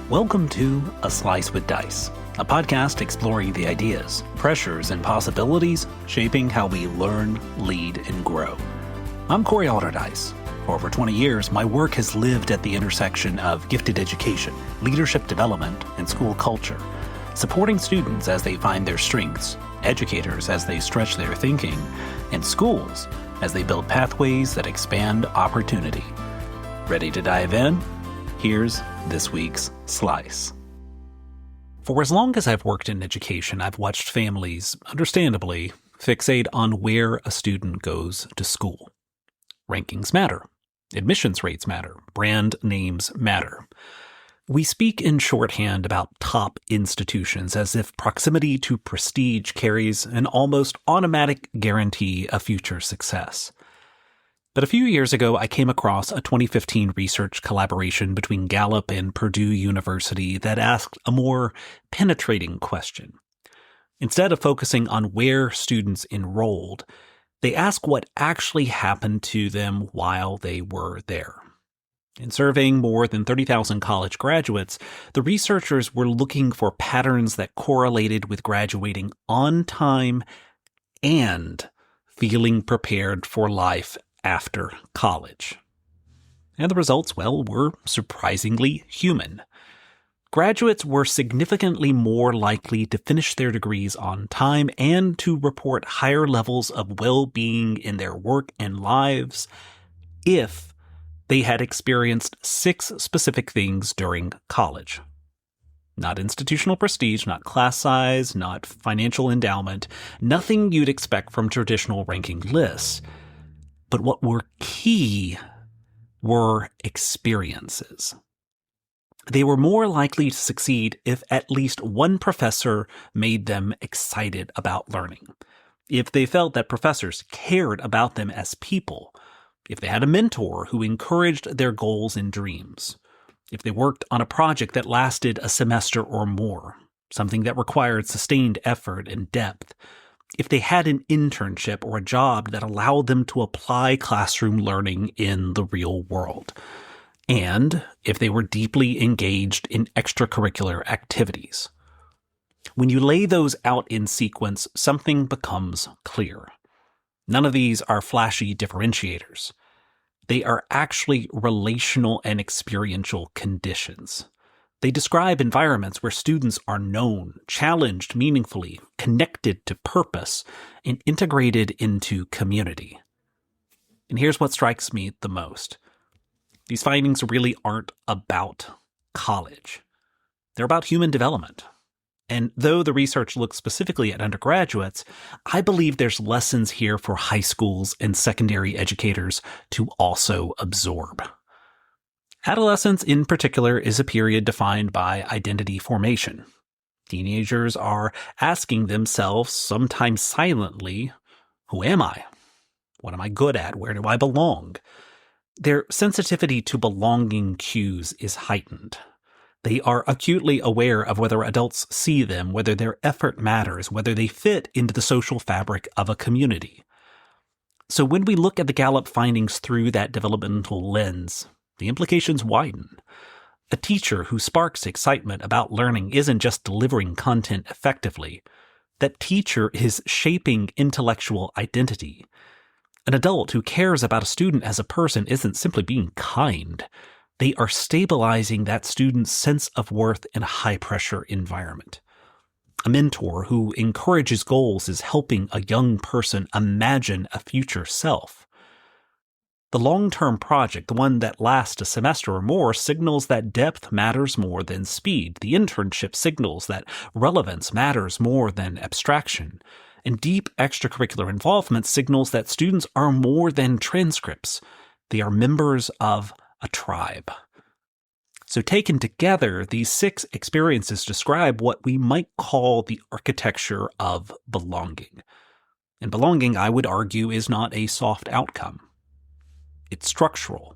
Welcome to A Slice with Dice, a podcast exploring the ideas, pressures, and possibilities shaping how we learn, lead, and grow. I'm Alderdice. For over 20 years, my work has lived at the intersection of gifted education, leadership development, and school culture, supporting students as they find their strengths, educators as they stretch their thinking, and schools as they build pathways that expand opportunity. Ready to dive in? Here's this week's Slice. For as long as I've worked in education, I've watched families, understandably, fixate on where a student goes to school. Rankings matter. Admissions rates matter. Brand names matter. We speak in shorthand about top institutions as if proximity to prestige carries an almost automatic guarantee of future success. But a few years ago, I came across a 2015 research collaboration between Gallup and Purdue University that asked a more penetrating question. Instead of focusing on where students enrolled, they asked what actually happened to them while they were there. In surveying more than 30,000 college graduates, the researchers were looking for patterns that correlated with graduating on time and feeling prepared for life after college. And the results, were surprisingly human. Graduates were significantly more likely to finish their degrees on time and to report higher levels of well-being in their work and lives if they had experienced 6 specific things during college. Not institutional prestige, not class size, not financial endowment, nothing you'd expect from traditional ranking lists. But what were key were experiences. They were more likely to succeed if at least one professor made them excited about learning, if they felt that professors cared about them as people, if they had a mentor who encouraged their goals and dreams, if they worked on a project that lasted a semester or more, something that required sustained effort and depth, if they had an internship or a job that allowed them to apply classroom learning in the real world, and if they were deeply engaged in extracurricular activities. When you lay those out in sequence, something becomes clear. None of these are flashy differentiators. They are actually relational and experiential conditions. They describe environments where students are known, challenged meaningfully, connected to purpose, and integrated into community. And here's what strikes me the most. These findings really aren't about college. They're about human development. And though the research looks specifically at undergraduates, I believe there's lessons here for high schools and secondary educators to also absorb. Adolescence, in particular, is a period defined by identity formation. Teenagers are asking themselves, sometimes silently, who am I? What am I good at? Where do I belong? Their sensitivity to belonging cues is heightened. They are acutely aware of whether adults see them, whether their effort matters, whether they fit into the social fabric of a community. So when we look at the Gallup findings through that developmental lens, the implications widen. A teacher who sparks excitement about learning isn't just delivering content effectively. That teacher is shaping intellectual identity. An adult who cares about a student as a person isn't simply being kind. They are stabilizing that student's sense of worth in a high-pressure environment. A mentor who encourages goals is helping a young person imagine a future self. The long-term project, the one that lasts a semester or more, signals that depth matters more than speed. The internship signals that relevance matters more than abstraction. And deep extracurricular involvement signals that students are more than transcripts. They are members of a tribe. So taken together, these 6 experiences describe what we might call the architecture of belonging. And belonging, I would argue, is not a soft outcome. It's structural.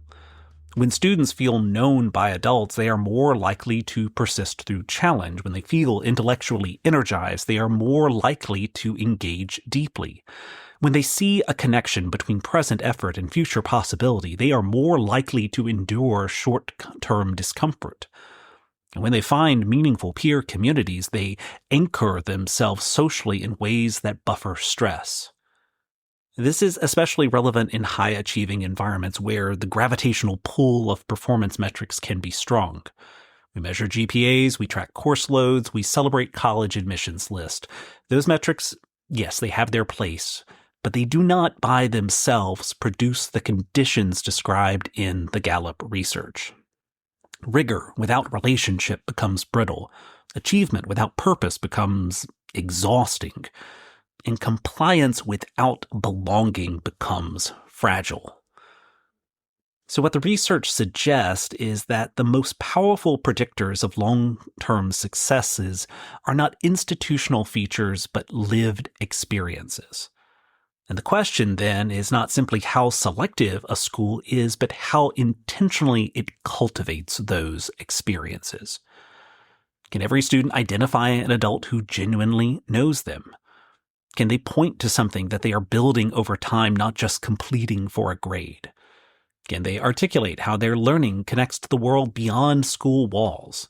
When students feel known by adults, they are more likely to persist through challenge. When they feel intellectually energized, they are more likely to engage deeply. When they see a connection between present effort and future possibility, they are more likely to endure short-term discomfort. And when they find meaningful peer communities, they anchor themselves socially in ways that buffer stress. This is especially relevant in high-achieving environments where the gravitational pull of performance metrics can be strong. We measure GPAs, we track course loads, we celebrate college admissions lists. Those metrics, yes, they have their place, but they do not by themselves produce the conditions described in the Gallup research. Rigor without relationship becomes brittle. Achievement without purpose becomes exhausting. And compliance without belonging becomes fragile. So what the research suggests is that the most powerful predictors of long-term successes are not institutional features, but lived experiences. And the question then is not simply how selective a school is, but how intentionally it cultivates those experiences. Can every student identify an adult who genuinely knows them? Can they point to something that they are building over time, not just completing for a grade? Can they articulate how their learning connects to the world beyond school walls?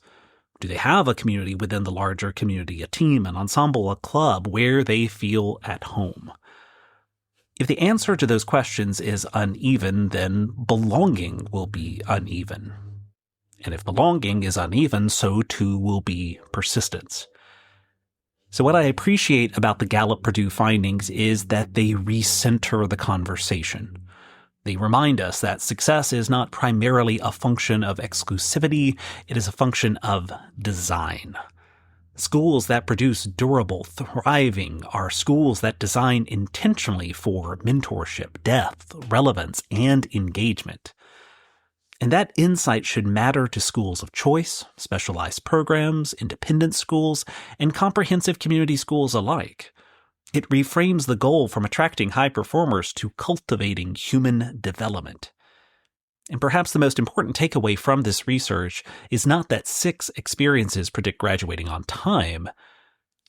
Do they have a community within the larger community, a team, an ensemble, a club where they feel at home? If the answer to those questions is uneven, then belonging will be uneven. And if belonging is uneven, so too will be persistence. So what I appreciate about the Gallup Purdue findings is that they recenter the conversation. They remind us that success is not primarily a function of exclusivity, it is a function of design. Schools that produce durable, thriving are schools that design intentionally for mentorship, depth, relevance, and engagement. And that insight should matter to schools of choice, specialized programs, independent schools, and comprehensive community schools alike. It reframes the goal from attracting high performers to cultivating human development. And perhaps the most important takeaway from this research is not that 6 experiences predict graduating on time.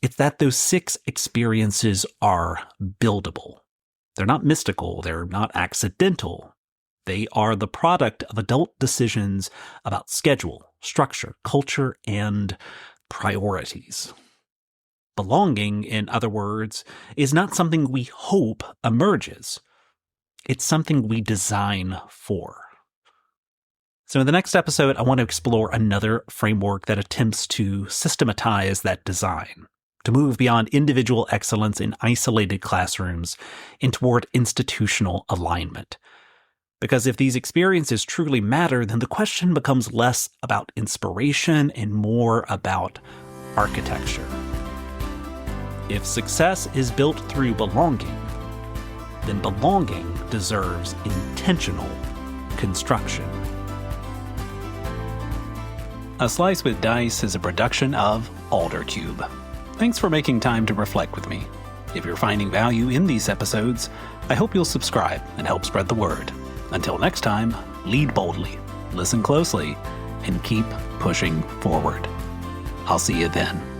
It's that those 6 experiences are buildable. They're not mystical. They're not accidental. They are the product of adult decisions about schedule, structure, culture, and priorities. Belonging, in other words, is not something we hope emerges. It's something we design for. So in the next episode, I want to explore another framework that attempts to systematize that design, to move beyond individual excellence in isolated classrooms and toward institutional alignment. Because if these experiences truly matter, then the question becomes less about inspiration and more about architecture. If success is built through belonging, then belonging deserves intentional construction. A Slice with Dice is a production of Alderdice. Thanks for making time to reflect with me. If you're finding value in these episodes, I hope you'll subscribe and help spread the word. Until next time, lead boldly, listen closely, and keep pushing forward. I'll see you then.